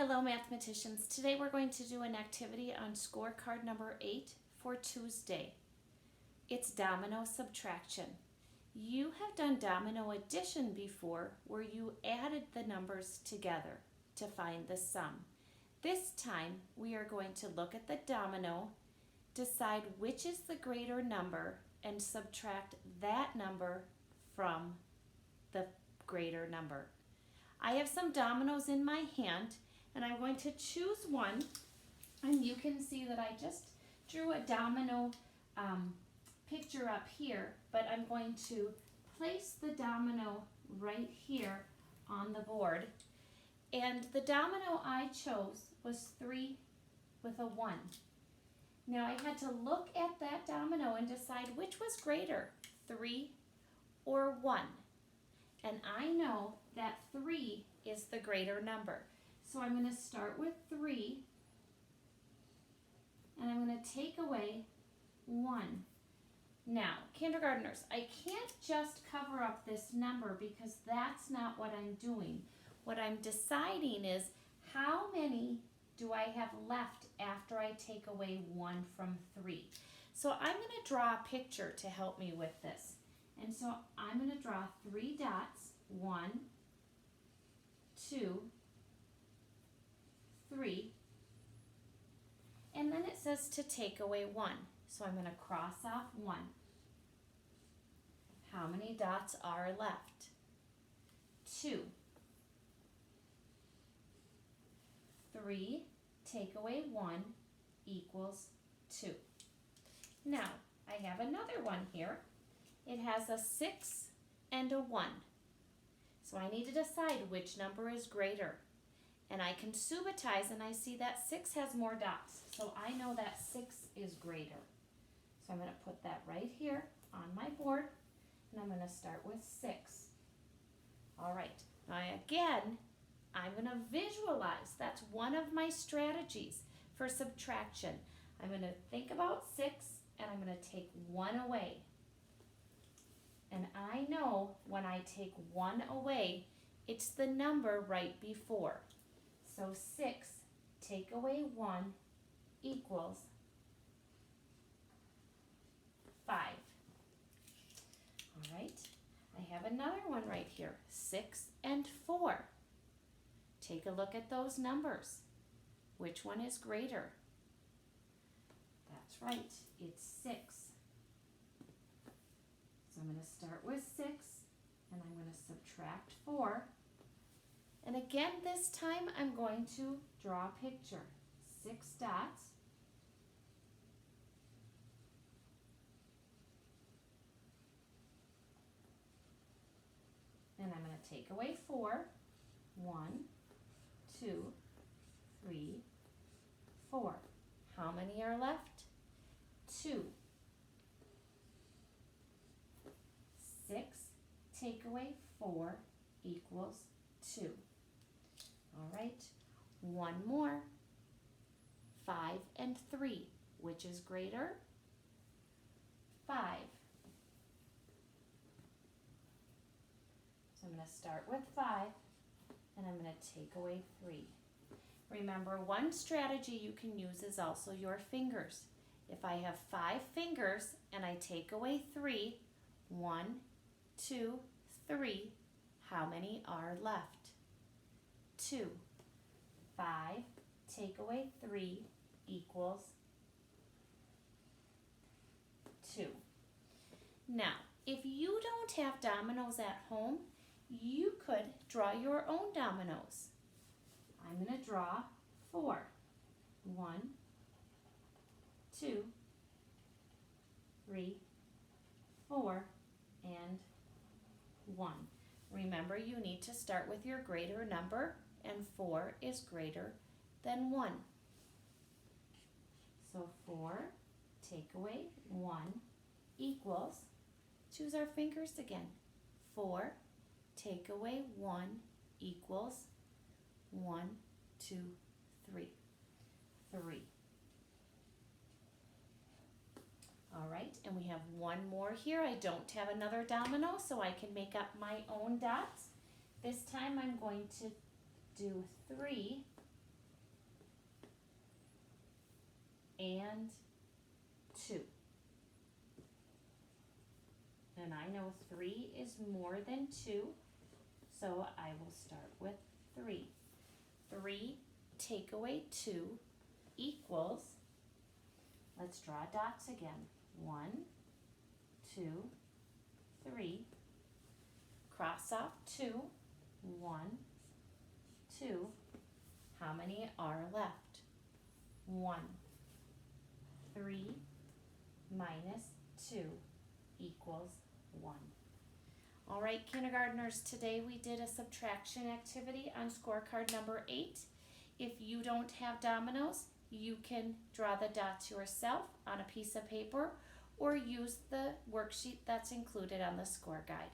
Hello mathematicians. Today we're going to do an activity on scorecard number 8 for Tuesday. It's domino subtraction. You have done domino addition before where you added the numbers together to find the sum. This time we are going to look at the domino, decide which is the greater number, and subtract that number from the greater number. I have some dominoes in my hand and I'm going to choose one, and you can see that I just drew a domino picture up here, but I'm going to place the domino right here on the board. And the domino I chose was 3 with a 1. Now I had to look at that domino and decide which was greater, 3 or 1. And I know that 3 is the greater number. So I'm going to start with 3, and I'm going to take away 1. Now, kindergartners, I can't just cover up this number because that's not what I'm doing. What I'm deciding is how many do I have left after I take away 1 from 3. So I'm going to draw a picture to help me with this. And so I'm going to draw 3 dots, 1, 2, 3, and then it says to take away 1. So I'm going to cross off 1. How many dots are left? 2. 3, take away 1 equals 2. Now, I have another one here. It has a 6 and a 1. So I need to decide which number is greater. And I can subitize and I see that 6 has more dots. So I know that 6 is greater. So I'm going to put that right here on my board, and I'm going to start with 6. All right, now again, I'm going to visualize. That's one of my strategies for subtraction. I'm going to think about 6 and I'm going to take 1 away. And I know when I take 1 away, it's the number right before. So 6 take away 1 equals 5. All right, I have another one right here, 6 and 4. Take a look at those numbers. Which one is greater? That's right, it's 6. So I'm going to start with 6 and I'm going to subtract 4. And again, this time I'm going to draw a picture. 6 dots. And I'm going to take away 4. 1, 2, 3, 4. How many are left? 2. 6 take away 4 equals 2. All right, one more. 5 and 3. Which is greater? 5. So I'm going to start with 5 and I'm going to take away 3. Remember, one strategy you can use is also your fingers. If I have 5 fingers and I take away 3, 1, 2, 3, how many are left? 2. 5 take away 3 equals 2. Now, if you don't have dominoes at home, you could draw your own dominoes. I'm going to draw 4. 1, 2, 3, 4, and 1. Remember, you need to start with your greater number, and 4 is greater than 1. So 4 take away 1 equals, choose our fingers again. 4 take away 1 equals 1, 2, 3. 3. All right, and we have one more here. I don't have another domino, so I can make up my own dots. This time I'm going to do 3 and 2. And I know 3 is more than 2, so I will start with 3. 3 take away 2 equals, let's draw dots again. 1, 2, 3. Cross off 2. 1, 2. How many are left? 1. 3 minus 2 equals 1. All right, kindergartners, today we did a subtraction activity on scorecard number 8. If you don't have dominoes, you can draw the dots yourself on a piece of paper or use the worksheet that's included on the score guide.